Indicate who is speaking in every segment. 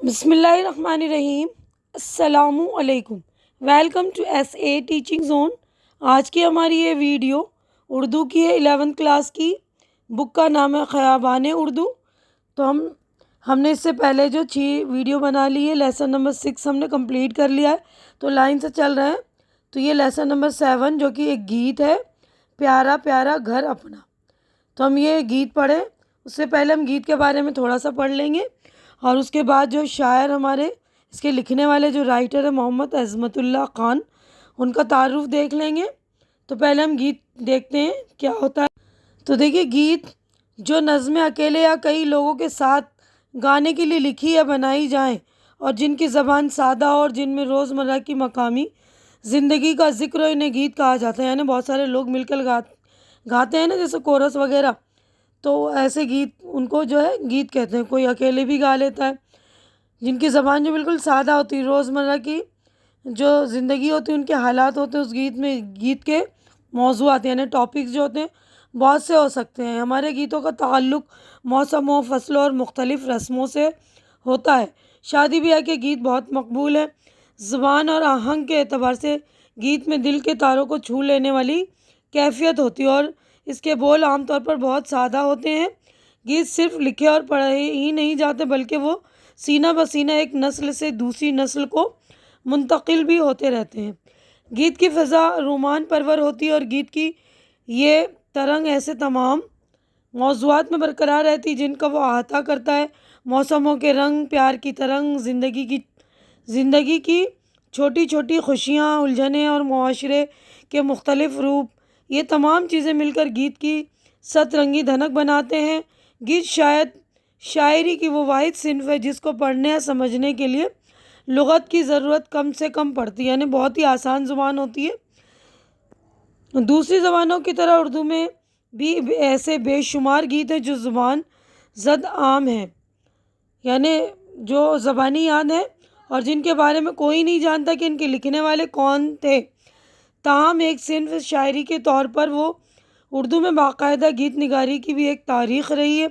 Speaker 1: بسم اللہ الرحمن الرحیم۔ السلام علیکم، welcome to S A teaching zone. آج کی ہماری یہ ویڈیو اردو کی ہے، 11th کلاس کی بک کا نام ہے خیابان اردو۔ تو ہم نے اس سے پہلے جو 6 ویڈیو بنا لی ہے، لیسن نمبر 6 ہم نے کمپلیٹ کر لیا ہے، تو لائن سے چل رہے ہیں۔ تو یہ لیسن نمبر 7 جو کہ ایک گیت ہے، پیارا پیارا گھر اپنا۔ تو ہم یہ گیت پڑھیں، اس سے پہلے ہم گیت کے بارے میں تھوڑا سا پڑھ لیں گے، اور اس کے بعد جو شاعر ہمارے اس کے لکھنے والے جو رائٹر ہے محمد عظمت اللہ خان، ان کا تعارف دیکھ لیں گے۔ تو پہلے ہم گیت دیکھتے ہیں کیا ہوتا ہے۔ تو دیکھیے، گیت جو نظمیں اکیلے یا کئی لوگوں کے ساتھ گانے کے لیے لکھی یا بنائی جائیں، اور جن کی زبان سادہ اور جن میں روزمرہ کی مقامی زندگی کا ذکر ہو، انہیں گیت کہا جاتا ہے۔ یعنی بہت سارے لوگ مل کر گاتے ہیں نا، جیسے کورس وغیرہ، تو ایسے گیت ان کو جو ہے گیت کہتے ہیں۔ کوئی اکیلے بھی گا لیتا ہے، جن کی زبان جو بالکل سادہ ہوتی ہے، روزمرہ کی جو زندگی ہوتی ہے، ان کے حالات ہوتے ہیں، اس گیت میں گیت کے موضوعات یعنی ٹاپکس جو ہوتے ہیں بہت سے ہو سکتے ہیں۔ ہمارے گیتوں کا تعلق موسموں، فصلوں اور مختلف رسموں سے ہوتا ہے۔ شادی بیاہ کے گیت بہت مقبول ہیں۔ زبان اور آہنگ کے اعتبار سے گیت میں دل کے تاروں کو چھو لینے والی کیفیت ہوتی ہے، اور اس کے بول عام طور پر بہت سادہ ہوتے ہیں۔ گیت صرف لکھے اور پڑھے ہی نہیں جاتے، بلکہ وہ سینہ بسینہ ایک نسل سے دوسری نسل کو منتقل بھی ہوتے رہتے ہیں۔ گیت کی فضا رومان پرور ہوتی ہے، اور گیت کی یہ ترنگ ایسے تمام موضوعات میں برقرار رہتی ہے جن کا وہ احاطہ کرتا ہے۔ موسموں کے رنگ، پیار کی ترنگ، زندگی کی چھوٹی چھوٹی خوشیاں، الجھنیں اور معاشرے کے مختلف روپ، یہ تمام چیزیں مل کر گیت کی ست رنگی دھنک بناتے ہیں۔ گیت شاعری کی وہ واحد صنف ہے جس کو پڑھنے یا سمجھنے کے لیے لغت کی ضرورت کم سے کم پڑتی ہے، یعنی بہت ہی آسان زبان ہوتی ہے۔ دوسری زبانوں کی طرح اردو میں بھی ایسے بے شمار گیت ہیں جو زبان زد عام ہیں، یعنی جو زبانی یاد ہیں اور جن کے بارے میں کوئی نہیں جانتا کہ ان کے لکھنے والے کون تھے۔ تاہم ایک صنف شاعری کے طور پر وہ اردو میں باقاعدہ گیت نگاری کی بھی ایک تاریخ رہی ہے۔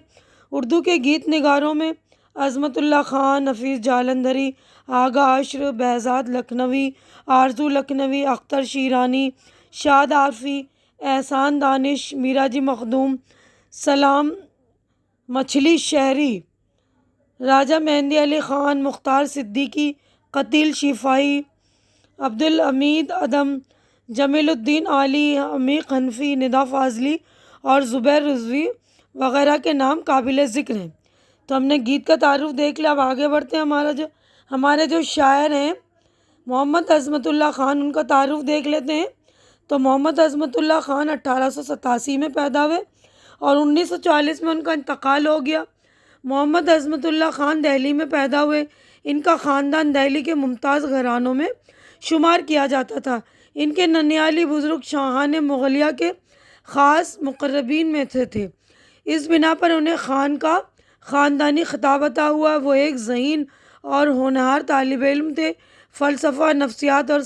Speaker 1: اردو کے گیت نگاروں میں عظمت اللہ خان، نفیس جالندھری، آغا عشر، بہزاد لکھنوی، آرزو لکھنوی، اختر شیرانی، شاد عارفی، احسان دانش، میرا جی مخدوم، سلام مچھلی شہری، راجہ مہندی علی خان، مختار صدیقی، قتیل شفاعی، عبدالحمید ادم، جمیل الدین عالی، عمیق حنفی، ندا فاضلی اور زبیر رضوی وغیرہ کے نام قابل ذکر ہیں۔ تو ہم نے گیت کا تعارف دیکھ لیا، اب آگے بڑھتے ہیں۔ ہمارے جو شاعر ہیں محمد عظمت اللہ خان، ان کا تعارف دیکھ لیتے ہیں۔ تو محمد عظمت اللہ خان 1887 میں پیدا ہوئے اور 1940 میں ان کا انتقال ہو گیا۔ محمد عظمت اللہ خان دہلی میں پیدا ہوئے۔ ان کا خاندان دہلی کے ممتاز گھرانوں میں شمار کیا جاتا تھا۔ ان کے ننیالی بزرگ شاہان مغلیہ کے خاص مقربین میں سے تھے، اس بنا پر انہیں خان کا خاندانی خطاب عطا ہوا۔ وہ ایک ذہین اور ہونہار طالب علم تھے۔ فلسفہ، نفسیات اور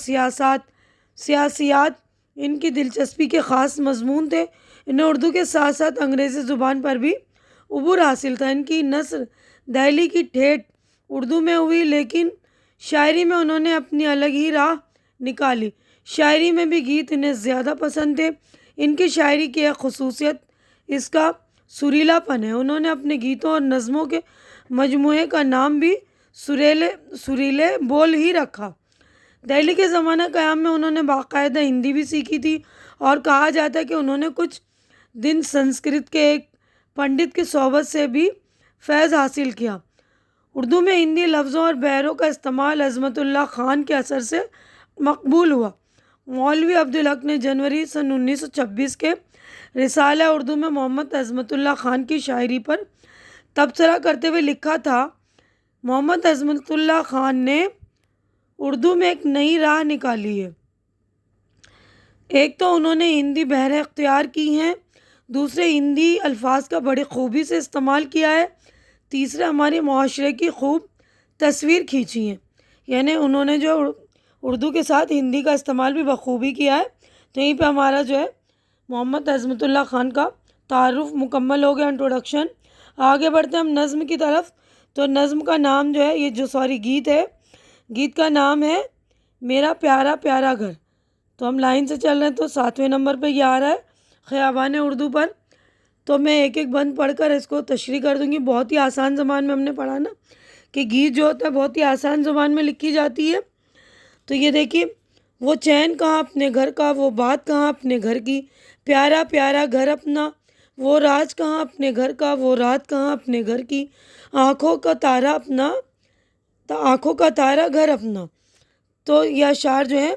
Speaker 1: سیاسیات ان کی دلچسپی کے خاص مضمون تھے۔ انہیں اردو کے ساتھ ساتھ انگریزی زبان پر بھی عبور حاصل تھا۔ ان کی نثر دہلی کی ٹھیٹھ اردو میں ہوئی، لیکن شاعری میں انہوں نے اپنی الگ ہی راہ نکالی۔ شاعری میں بھی گیت انہیں زیادہ پسند تھے۔ ان کی شاعری کی ایک خصوصیت اس کا سریلا پن ہے۔ انہوں نے اپنے گیتوں اور نظموں کے مجموعے کا نام بھی سریلے بول ہی رکھا۔ دہلی کے زمانہ قیام میں انہوں نے باقاعدہ ہندی بھی سیکھی تھی، اور کہا جاتا ہے کہ انہوں نے کچھ دن سنسکرت کے ایک پنڈت کی صحبت سے بھی فیض حاصل کیا۔ اردو میں ہندی لفظوں اور بحروں کا استعمال عظمت اللہ خان کے اثر سے مقبول ہوا۔ مولوی عبدالحق نے جنوری سن 1926 کے رسالہ اردو میں محمد عظمت اللہ خان کی شاعری پر تبصرہ کرتے ہوئے لکھا تھا: محمد عظمت اللہ خان نے اردو میں ایک نئی راہ نکالی ہے۔ ایک تو انہوں نے ہندی بحریں اختیار کی ہیں، دوسرے ہندی الفاظ کا بڑی خوبی سے استعمال کیا ہے، تیسرے ہمارے معاشرے کی خوب تصویر کھینچی ہے۔ یعنی انہوں نے جو اردو کے ساتھ ہندی کا استعمال بھی بخوبی کیا ہے۔ تو یہیں پہ ہمارا جو ہے محمد عظمت اللہ خان کا تعارف مکمل ہو گیا، انٹروڈکشن۔ آگے بڑھتے ہیں ہم نظم کی طرف۔ تو نظم کا نام جو ہے یہ جو گیت ہے، گیت کا نام ہے میرا پیارا پیارا گھر۔ تو ہم لائن سے چل رہے ہیں، تو 7ویں نمبر پہ یہ آ رہا ہے خیابان اردو پر۔ تو میں ایک ایک بند پڑھ کر اس کو تشریح کر دوں گی۔ بہت ہی آسان زبان میں ہم نے پڑھا نا کہ گیت جو ہوتا ہے بہت ہی آسان زبان میں لکھی جاتی ہے۔ تو یہ دیکھیے، وہ چین کہاں اپنے گھر کا، وہ بات کہاں اپنے گھر کی، پیارا پیارا گھر اپنا، وہ راج کہاں اپنے گھر کا، وہ رات کہاں اپنے گھر کی، آنکھوں کا تارا اپنا، آنکھوں کا تارا گھر اپنا۔ تو یہ اشعار جو ہے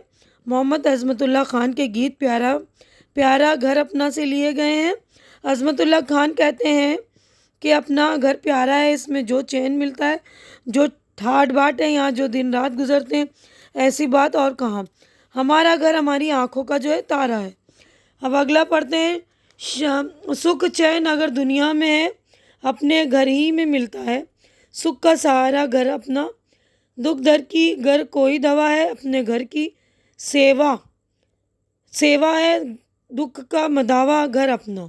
Speaker 1: محمد عظمت اللہ خان کے گیت پیارا پیارا گھر اپنا سے لیے گئے ہیں۔ عظمت اللہ خان کہتے ہیں کہ اپنا گھر پیارا ہے، اس میں جو چین ملتا ہے، جو ٹھاٹ باٹ ہے، یہاں جو دن رات گزرتے ہیں، ایسی بات اور کہاں، ہمارا گھر ہماری آنکھوں کا جو ہے تارا ہے۔ اب اگلا پڑھتے ہیں، سکھ چین اگر دنیا میں ہے اپنے گھر ہی میں ملتا ہے، سکھ کا سہارا گھر اپنا، دکھ در کی گر کوئی دوا ہے، اپنے گھر کی سیوا ہے، دکھ کا مداوا گھر اپنا۔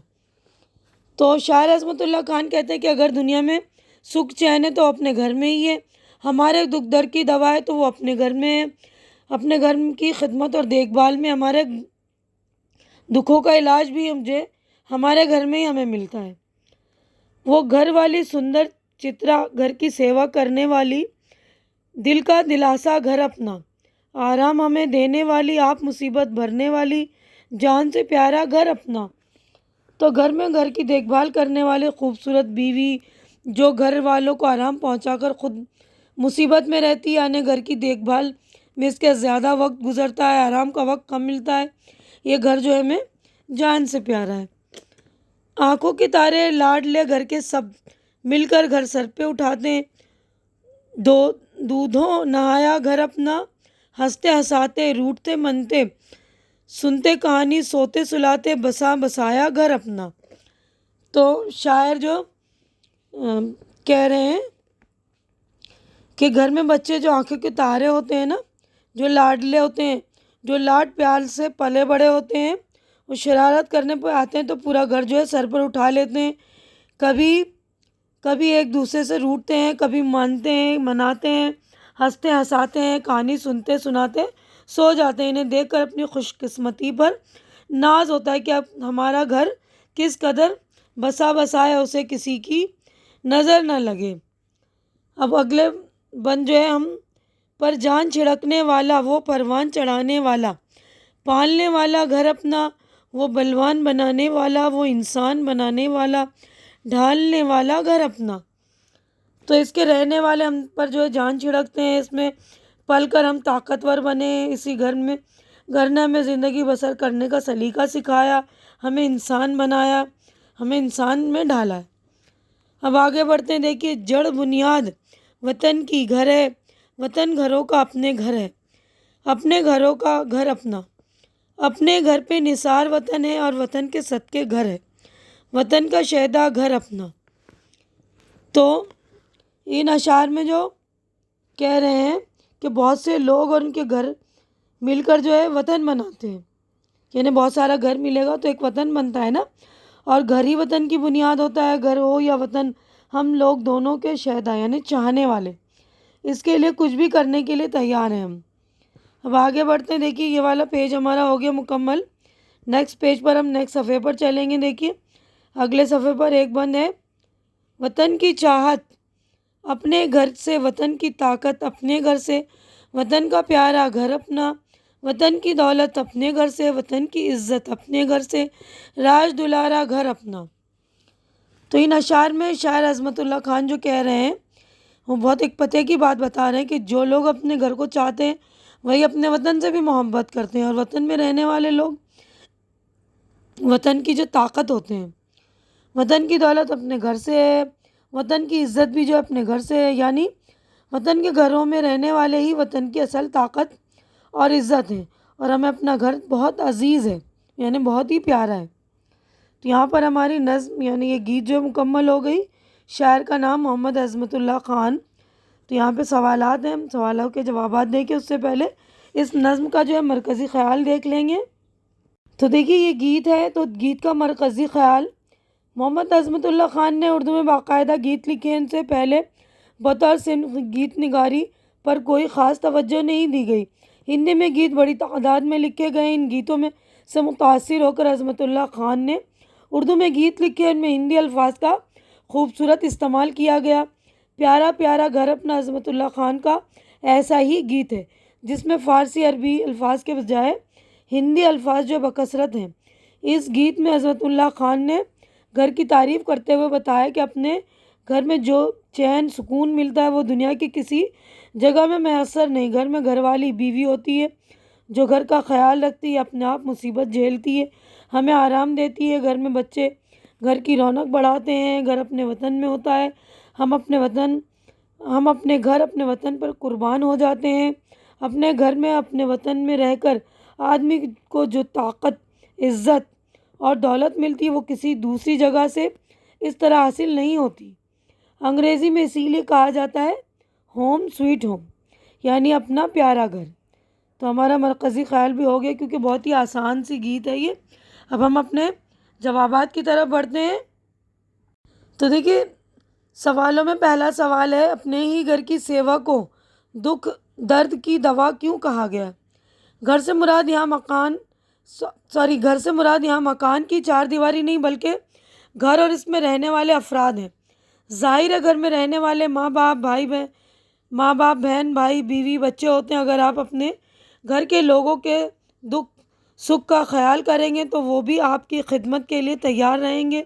Speaker 1: تو شاعر عظمت اللہ خان کہتے ہیں کہ اگر دنیا میں سکھ چین ہے تو اپنے گھر میں ہی ہے، ہمارے دکھ در کی دوا ہے تو وہ اپنے گھر میں ہے، اپنے گھر کی خدمت اور دیکھ بھال میں ہمارے دکھوں کا علاج بھی ہمارے گھر میں ہی ہمیں ملتا ہے۔ وہ گھر والی سندر چترا، گھر کی سیوا کرنے والی، دل کا دلاسا گھر اپنا، آرام ہمیں دینے والی، آپ مصیبت بھرنے والی، جان سے پیارا گھر اپنا۔ تو گھر میں گھر کی دیکھ بھال کرنے والے، خوبصورت بیوی جو گھر والوں کو آرام پہنچا کر خود مصیبت میں رہتی ہے، یعنی گھر کی دیکھ بھال میں اس کے زیادہ وقت گزرتا ہے، آرام کا وقت کم ملتا ہے، یہ گھر جو ہے ہمیں جان سے پیارا ہے۔ آنکھوں کے تارے لاڈ لے گھر کے سب، مل کر گھر سر پہ اٹھاتے ہیں، دودھوں نہایا گھر اپنا، ہنستے ہنساتے روٹتے منتے، سنتے کہانی سوتے سلاتے، بسا بسایا گھر اپنا۔ تو شاعر جو کہہ رہے ہیں کہ گھر میں بچے جو آنکھوں کے تارے ہوتے ہیں نا، جو لاڈلے ہوتے ہیں، جو لاڈ پیار سے پلے بڑے ہوتے ہیں، وہ شرارت کرنے پہ آتے ہیں تو پورا گھر جو ہے سر پر اٹھا لیتے ہیں، کبھی ایک دوسرے سے روٹتے ہیں، کبھی مانتے ہیں مناتے ہیں، ہنستے ہنساتے ہیں، کہانی سنتے سناتے سو جاتے ہیں۔ انہیں دیکھ کر اپنی خوش قسمتی پر ناز ہوتا ہے کہ اب ہمارا گھر کس قدر بسا بسا ہے، اسے کسی کی نظر نہ لگے۔ اب اگلے بند جو ہے، ہم پر جان چھڑکنے والا، وہ پروان چڑھانے والا، پالنے والا گھر اپنا، وہ بلوان بنانے والا، وہ انسان بنانے والا، ڈھالنے والا گھر اپنا۔ تو اس کے رہنے والے ہم پر جو ہے جان چھڑکتے ہیں، اس میں پل کر ہم طاقتور بنے، اسی گھر نے ہمیں زندگی بسر کرنے کا سلیقہ سکھایا، ہمیں انسان بنایا، ہمیں انسان میں ڈالا ہے۔ اب آگے بڑھتے ہیں، دیکھیے، جڑ بنیاد وطن کی گھر ہے، وطن گھروں کا اپنے گھر ہے، اپنے گھروں کا گھر اپنا، اپنے گھر پہ نثار وطن ہے اور وطن کے صدقے گھر ہے، وطن کا شہدا گھر اپنا۔ تو ان اشعار میں جو کہہ رہے ہیں کہ بہت سے لوگ اور ان کے گھر مل کر جو ہے وطن بناتے ہیں، یعنی بہت سارا گھر ملے گا تو ایک وطن بنتا ہے نا، اور گھر ہی وطن کی بنیاد ہوتا ہے، گھر ہو یا وطن، ہم لوگ دونوں کے شہدا یعنی چاہنے والے، اس کے لیے کچھ بھی کرنے کے لیے تیار ہیں ہم۔ اب آگے بڑھتے ہیں، دیکھیے یہ والا پیج ہمارا ہو گیا مکمل۔ نیکسٹ پیج پر ہم نیکسٹ صفحے پر چلیں گے۔ دیکھیے اگلے صفحے پر ایک بند ہے، وطن کی چاہت اپنے گھر سے، وطن کی طاقت اپنے گھر سے، وطن کا پیارا گھر اپنا، وطن کی دولت اپنے گھر سے، وطن کی عزت اپنے گھر سے، راج دلارا گھر اپنا۔ تو ان اشعار میں شاعر عظمت اللہ خان جو کہہ رہے ہیں وہ بہت ایک پتے کی بات بتا رہے ہیں کہ جو لوگ اپنے گھر کو چاہتے ہیں وہی اپنے وطن سے بھی محبت کرتے ہیں، اور وطن میں رہنے والے لوگ وطن کی جو طاقت ہوتے ہیں، وطن کی دولت اپنے گھر سے ہے، وطن کی عزت بھی جو اپنے گھر سے ہے، یعنی وطن کے گھروں میں رہنے والے ہی وطن کی اصل طاقت اور عزت ہیں، اور ہمیں اپنا گھر بہت عزیز ہے، یعنی بہت ہی پیارا ہے۔ تو یہاں پر ہماری نظم یعنی یہ گیت جو مکمل ہو گئی۔ شاعر کا نام محمد عظمت اللہ خان۔ تو یہاں پہ سوالات ہیں، ہم سوالوں کے جوابات دیں کہ اس سے پہلے اس نظم کا جو ہے مرکزی خیال دیکھ لیں گے۔ تو دیکھیے یہ گیت ہے، تو گیت کا مرکزی خیال، محمد عظمت اللہ خان نے اردو میں باقاعدہ گیت لکھے ہیں، ان سے پہلے بطور صنف گیت نگاری پر کوئی خاص توجہ نہیں دی گئی۔ ہندی میں گیت بڑی تعداد میں لکھے گئے۔ ان گیتوں میں سے متاثر ہو کر عظمت اللہ خان نے اردو میں گیت لکھے۔ ان میں ہندی الفاظ کا خوبصورت استعمال کیا گیا۔ پیارا پیارا گھر اپنا عظمت اللہ خان کا ایسا ہی گیت ہے جس میں فارسی عربی الفاظ کے بجائے ہندی الفاظ جو بکثرت ہیں۔ اس گیت میں عظمت اللہ خان نے گھر کی تعریف کرتے ہوئے بتایا کہ اپنے گھر میں جو چین سکون ملتا ہے وہ دنیا کی کسی جگہ میں میسر نہیں۔ گھر میں گھر والی بیوی ہوتی ہے جو گھر کا خیال رکھتی ہے، اپنے آپ مصیبت جھیلتی ہے، ہمیں آرام دیتی ہے۔ گھر میں بچے گھر کی رونق بڑھاتے ہیں۔ گھر اپنے وطن میں ہوتا ہے، ہم اپنے گھر اپنے وطن پر قربان ہو جاتے ہیں۔ اپنے گھر میں اپنے وطن میں رہ کر آدمی کو جو طاقت، عزت اور دولت ملتی ہے وہ کسی دوسری جگہ سے اس طرح حاصل نہیں ہوتی۔ انگریزی میں اسی لیے کہا جاتا ہے ہوم سویٹ ہوم، یعنی اپنا پیارا گھر۔ تو ہمارا مرکزی خیال بھی ہو گیا کیونکہ بہت ہی آسان سی گیت ہے یہ۔ اب ہم اپنے جوابات کی طرف بڑھتے ہیں۔ تو دیکھیے سوالوں میں پہلا سوال ہے، اپنے ہی گھر کی سیوا کو دکھ درد کی دوا کیوں کہا گیا؟ گھر سے مراد یہاں مکان کی چار دیواری نہیں بلکہ گھر اور اس میں رہنے والے افراد ہیں۔ ظاہر ہے گھر میں رہنے والے ماں باپ بہن بھائی بیوی بچے ہوتے ہیں۔ اگر آپ اپنے گھر کے لوگوں کے دکھ سکھ کا خیال کریں گے تو وہ بھی آپ کی خدمت کے لیے تیار رہیں گے۔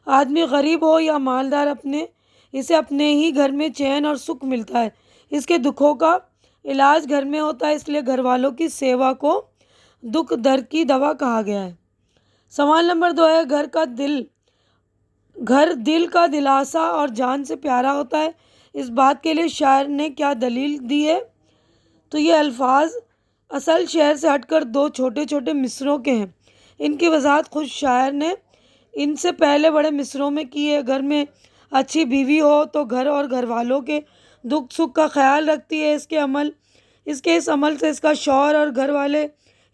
Speaker 1: آدمی غریب ہو یا مالدار اسے اپنے ہی گھر میں چین اور سکھ ملتا ہے۔ اس کے دکھوں کا علاج گھر میں ہوتا ہے، اس لیے گھر والوں کی سیوا کو دکھ درد کی دوا کہا گیا ہے۔ سوال نمبر 2 ہے، گھر دل کا دلاسا اور جان سے پیارا ہوتا ہے، اس بات کے لیے شاعر نے کیا دلیل دی ہے؟ تو یہ الفاظ اصل شعر سے ہٹ کر 2 چھوٹے چھوٹے مصرعوں کے ہیں۔ ان کی وضاحت خود شاعر نے ان سے پہلے بڑے مصرعوں میں کی ہے۔ گھر میں اچھی بیوی ہو تو گھر اور گھر والوں کے دکھ سکھ کا خیال رکھتی ہے۔ اس کے اس عمل سے اس کا شوہر اور گھر والے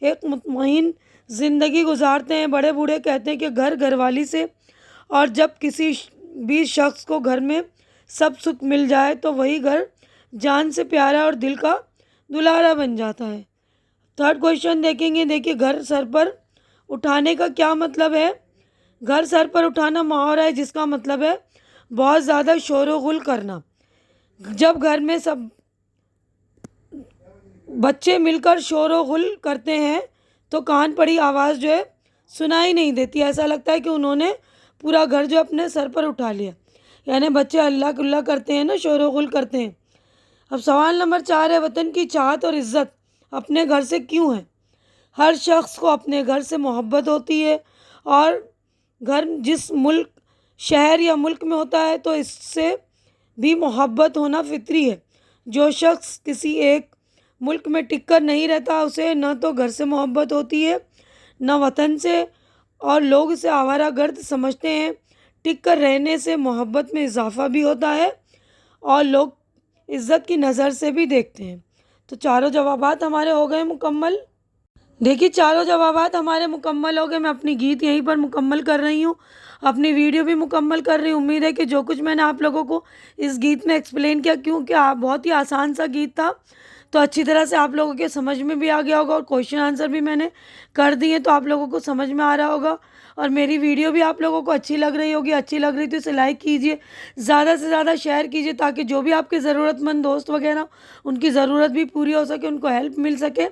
Speaker 1: ایک مطمئن زندگی گزارتے ہیں۔ بڑے بوڑھے کہتے ہیں کہ گھر والی سے، اور جب کسی بھی شخص کو گھر میں سب سکھ مل جائے تو وہی گھر جان سے پیارا اور دل کا دلارا بن جاتا ہے۔ تھرڈ کویشچن دیکھیں گے۔ دیکھیے گھر سر پر اٹھانے کا کیا مطلب ہے؟ گھر سر پر اٹھانا محاورہ ہے جس کا مطلب ہے بہت زیادہ شور و غل کرنا۔ جب گھر میں سب بچے مل کر شور و غل کرتے ہیں تو کان پڑی آواز جو ہے سنائی نہیں دیتی، ایسا لگتا ہے کہ انہوں نے پورا گھر جو اپنے سر پر اٹھا لیا، یعنی بچے اللہ کلّہ کرتے ہیں نا، شور و غل کرتے ہیں۔ اب سوال نمبر 4 ہے، وطن کی چاہت اور عزت اپنے گھر سے کیوں ہے؟ ہر شخص کو اپنے گھر سے محبت ہوتی ہے، اور گھر جس ملک، شہر یا ملک میں ہوتا ہے تو اس سے بھی محبت ہونا فطری ہے۔ جو شخص کسی ایک ملک میں ٹک کر نہیں رہتا اسے نہ تو گھر سے محبت ہوتی ہے نہ وطن سے، اور لوگ اسے آوارہ گرد سمجھتے ہیں۔ ٹک کر رہنے سے محبت میں اضافہ بھی ہوتا ہے اور لوگ عزت کی نظر سے بھی دیکھتے ہیں۔ تو چاروں جوابات ہمارے ہو گئے مکمل۔ دیکھیے چاروں جوابات ہمارے مکمل ہو گئے۔ میں اپنی گیت یہیں پر مکمل کر رہی ہوں، اپنی ویڈیو بھی مکمل کر رہی ہوں۔ امید ہے کہ جو کچھ میں نے آپ لوگوں کو اس گیت میں ایکسپلین کیا، کیونکہ بہت ہی آسان سا گیت تھا، تو اچھی طرح سے آپ لوگوں کے سمجھ میں بھی آ گیا ہوگا، اور کویشچن آنسر بھی میں نے کر دیے تو آپ لوگوں کو سمجھ میں آ رہا ہوگا، اور میری ویڈیو بھی آپ لوگوں کو اچھی لگ رہی ہوگی۔ اچھی لگ رہی تو اسے لائک کیجئے، زیادہ سے زیادہ شیئر کیجئے تاکہ جو بھی آپ کے ضرورت مند دوست وغیرہ ان کی ضرورت بھی پوری ہو سکے، ان کو ہیلپ مل سکے۔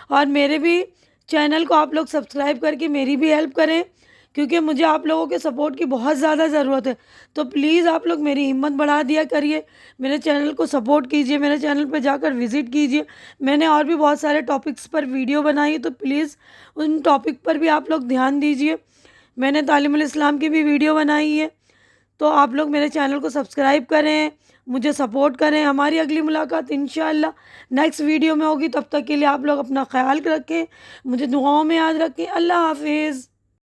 Speaker 1: اور میرے بھی چینل کو آپ لوگ سبسکرائب کر کے میری بھی ہیلپ کریں، کیونکہ مجھے آپ لوگوں کے سپورٹ کی بہت زیادہ ضرورت ہے۔ تو پلیز آپ لوگ میری ہمت بڑھا دیا کریے، میرے چینل کو سپورٹ کیجئے، میرے چینل پہ جا کر وزٹ کیجئے۔ میں نے اور بھی بہت سارے ٹاپکس پر ویڈیو بنائی ہے، تو پلیز ان ٹاپک پر بھی آپ لوگ دھیان دیجئے۔ میں نے تعلیم الاسلام کی بھی ویڈیو بنائی ہے، تو آپ لوگ میرے چینل کو سبسکرائب کریں، مجھے سپورٹ کریں۔ ہماری اگلی ملاقات انشاءاللہ نیکسٹ ویڈیو میں ہوگی، تب تک کے لیے آپ لوگ اپنا خیال رکھیں، مجھے دعاؤں میں یاد رکھیں۔ اللہ حافظ۔